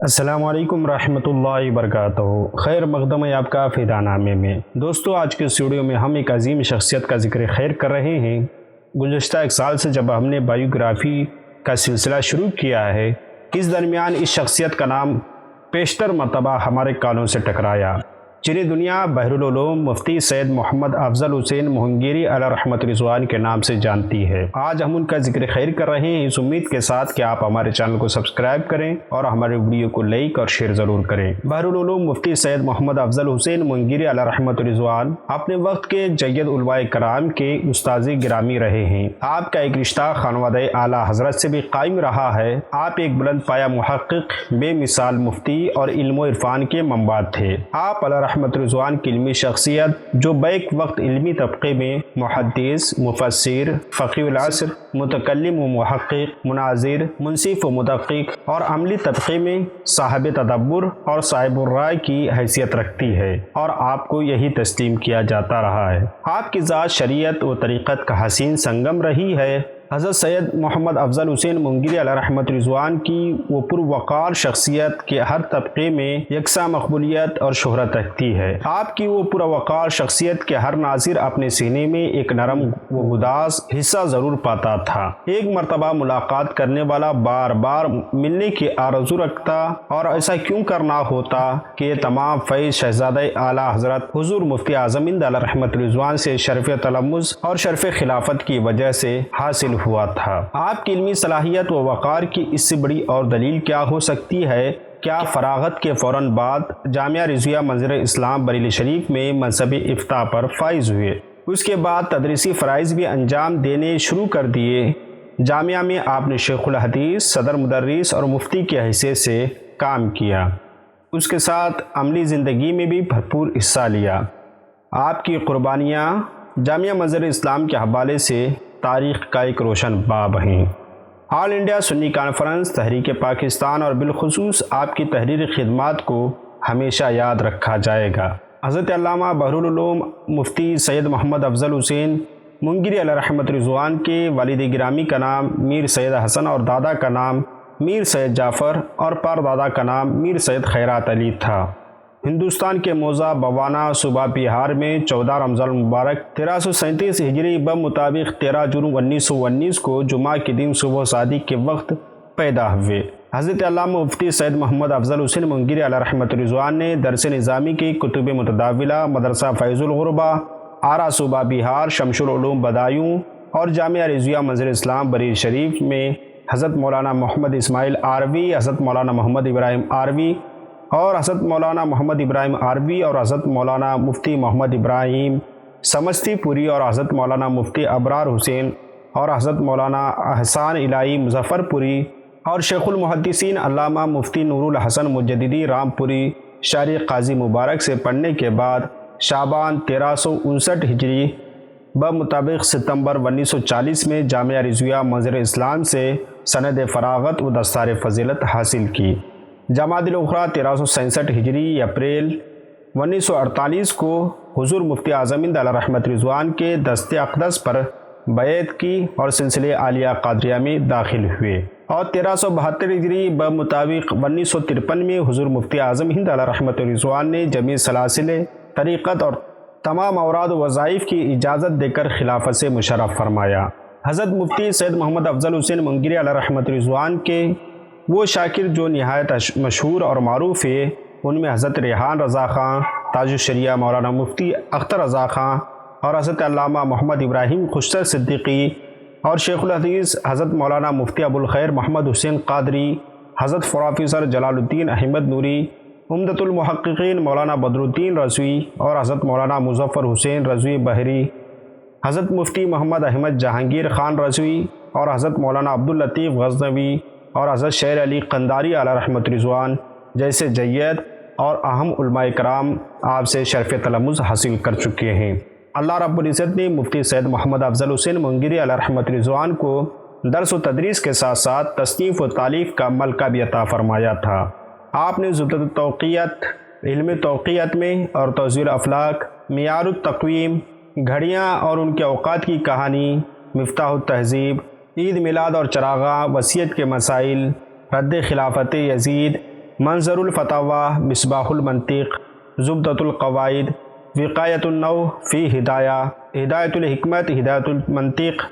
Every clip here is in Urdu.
السلام علیکم رحمۃ اللہ وبرکاتہ۔ خیر مقدم ہے آپ کا فدا نامے میں۔ دوستو، آج کے اس ویڈیو میں ہم ایک عظیم شخصیت کا ذکر خیر کر رہے ہیں۔ گزشتہ ایک سال سے جب ہم نے بایوگرافی کا سلسلہ شروع کیا ہے، اس درمیان اس شخصیت کا نام پیشتر مرتبہ ہمارے کانوں سے ٹکرایا، جنہیں دنیا بحرالعلوم مفتی سید محمد افضل حسین مونگیری الرحمہ رضوان کے نام سے جانتی ہے۔ آج ہم ان کا ذکر خیر کر رہے ہیں، اس امید کے ساتھ کہ آپ ہمارے چینل کو سبسکرائب کریں اور ہمارے ویڈیو کو لائک اور شیئر ضرور کریں۔ بحرالعلوم مفتی سید محمد افضل حسین مونگیری الرحمہ رضوان اپنے وقت کے جید علماء کرام کے استاذ گرامی رہے ہیں۔ آپ کا ایک رشتہ خانوادہ اعلیٰ حضرت سے بھی قائم رہا ہے۔ آپ ایک بلند پایہ محقق، بے مثال مفتی اور علم و عرفان کے منبع تھے۔ آپ رحمت رضوان کی علمی شخصیت، جو بیک وقت علمی طبقے میں محدث، مفسر، فقیہ العصر، متکلم و محقق، مناظر، منصف و مدقق اور عملی طبقے میں صاحب تدبر اور صاحب الرائے کی حیثیت رکھتی ہے، اور آپ کو یہی تسلیم کیا جاتا رہا ہے۔ آپ کی ذات شریعت و طریقت کا حسین سنگم رہی ہے۔ حضرت سید محمد افضل حسین مونگیری علیہ رحمت رضوان کی وہ پروقار شخصیت کے ہر طبقے میں یکساں مقبولیت اور شہرت رکھتی ہے۔ آپ کی وہ پروقار شخصیت کے ہر ناظر اپنے سینے میں ایک نرم و گداز حصہ ضرور پاتا تھا۔ ایک مرتبہ ملاقات کرنے والا بار بار ملنے کی آرزو رکھتا، اور ایسا کیوں کرنا ہوتا کہ یہ تمام فیض شہزادہ اعلیٰ حضرت حضور مفتی اعظم علیہ رحمت رضوان سے شرف تلمذ اور شرف خلافت کی وجہ سے حاصل ہوا تھا۔ آپ کی علمی صلاحیت و وقار کی اس سے بڑی اور دلیل کیا ہو سکتی ہے؟ کیا فراغت کے فوراً بعد جامعہ رضویہ منظر اسلام بریلی شریف میں منصب افتاء پر فائز ہوئے۔ اس کے بعد تدریسی فرائض بھی انجام دینے شروع کر دیے۔ جامعہ میں آپ نے شیخ الحدیث، صدر مدرس اور مفتی کی حیثیت سے کام کیا۔ اس کے ساتھ عملی زندگی میں بھی بھرپور حصہ لیا۔ آپ کی قربانیاں جامعہ منظر اسلام کے حوالے سے تاریخ کا ایک روشن باب ہیں۔ آل انڈیا سنی کانفرنس، تحریک پاکستان اور بالخصوص آپ کی تحریری خدمات کو ہمیشہ یاد رکھا جائے گا۔ حضرت علامہ بحرالعلوم مفتی سید محمد افضل حسین مونگیری علیہ رحمت رضوان کے والد گرامی کا نام میر سید حسن اور دادا کا نام میر سید جعفر اور پر دادا کا نام میر سید خیرات علی تھا۔ ہندوستان کے موضع بوانا صوبہ بہار میں 14 رمضان المبارک 1337 ہجری بمطابق 13 جون 1919 کو جمعہ کے دن صبح صادق کے وقت پیدا ہوئے۔ حضرت علامہ مفتی سید محمد افضل حسین مونگیری علیہ رحمت رضوان نے درس نظامی کی کتب متداولہ، مدرسہ فیض الغربہ، آرا صوبہ بہار، شمس العلوم بدایوں اور جامعہ رضویہ منظر اسلام بریلی شریف میں حضرت مولانا محمد اسماعیل آروی، حضرت مولانا محمد ابراہیم آروی اور حضرت مولانا محمد ابراہیم آروی اور حضرت مولانا مفتی محمد ابراہیم سمستی پوری اور حضرت مولانا مفتی ابرار حسین اور حضرت مولانا احسان الہی مظفر پوری اور شیخ المحدثین علامہ مفتی نور الحسن مجددی رام پوری شارع قاضی مبارک سے پڑھنے کے بعد شعبان 1359 ہجری بمطابق ستمبر 1940 میں جامعہ رضویہ منظر اسلام سے سند فراغت و دستار فضیلت حاصل کی۔ جمادی الاخری 1367 ہجری اپریل 1948 کو حضور مفتی اعظم علیہ رحمت رضوان کے دست اقدس پر بیعت کی اور سلسلہ عالیہ قادریہ میں داخل ہوئے، اور 1372 ہجری بمطابق 1953 میں حضور مفتی اعظم علیہ رحمت رضوان نے جمیع سلاسل طریقت اور تمام اوراد و وظائف کی اجازت دے کر خلافت سے مشرف فرمایا۔ حضرت مفتی سید محمد افضل حسین مونگیری علیہ رحمت رضوان کے وہ شاکر جو نہایت مشہور اور معروف ہے، ان میں حضرت ریحان رضا خان، تاج الشریعہ مولانا مفتی اختر رضا خان اور حضرت علامہ محمد ابراہیم خوشتر صدیقی اور شیخ الحدیث حضرت مولانا مفتی ابوالخیر محمد حسین قادری، حضرت پروفیسر جلال الدین احمد نوری، عمدۃ المحققین مولانا بدر الدین رضوی اور حضرت مولانا مظفر حسین رضوی بحری، حضرت مفتی محمد احمد جہانگیر خان رضوی اور حضرت مولانا عبداللطیف غزنوی اور حضرت شیر علی قنداری علیہ رحمت رضوان جیسے جید اور اہم علماء کرام آپ سے شرف تلمذ حاصل کر چکے ہیں۔ اللہ رب العزت نے مفتی سید محمد افضل حسین مونگیری علیہ رحمت رضوان کو درس و تدریس کے ساتھ ساتھ تصنیف و تالیف کا ملکہ بھی عطا فرمایا تھا۔ آپ نے زبدۃ التوقیت، علم توقیت میں اور توزیع الافلاق، معیار التقویم، گھڑیاں اور ان کے اوقات کی کہانی، مفتاح التہذیب، عید میلاد اور چراغاں، وصیت کے مسائل، رد خلافت یزید، منظر الفتاوی، مصباح المنطق، زبدۃ القواعد، وقایۃ النو فی ہدایہ، ہدایۃ الحکمت، ہدایۃ المنطق،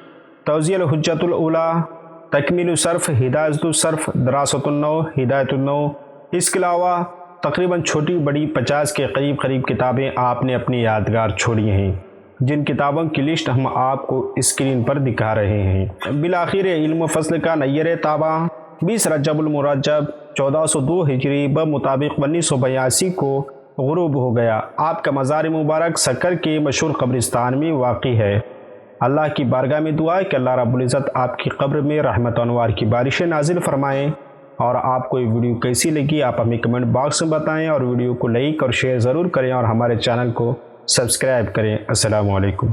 توضیح الحجۃ الاولیٰ، تکمیل الصرف، ہدایۃ الصرف، دراست النو، ہدایۃ النو۔ اس کے علاوہ تقریباً چھوٹی بڑی 50 کے قریب کتابیں آپ نے اپنی یادگار چھوڑی ہیں، جن کتابوں کی لسٹ ہم آپ کو اسکرین پر دکھا رہے ہیں۔ بالآخر علم و فضل کا نیر تابہ 20 رجب المرجب 1402 ہجری بمطابق 1982 کو غروب ہو گیا۔ آپ کا مزار مبارک سکر کے مشہور قبرستان میں واقع ہے۔ اللہ کی بارگاہ میں دعا ہے کہ اللہ رب العزت آپ کی قبر میں رحمت و انوار کی بارشیں نازل فرمائیں۔ اور آپ کو یہ ویڈیو کیسی لگی آپ ہمیں کمنٹ باکس میں بتائیں، اور ویڈیو کو لائک اور شیئر ضرور کریں، اور ہمارے چینل کو سبسکرائب کریں۔ السلام علیکم۔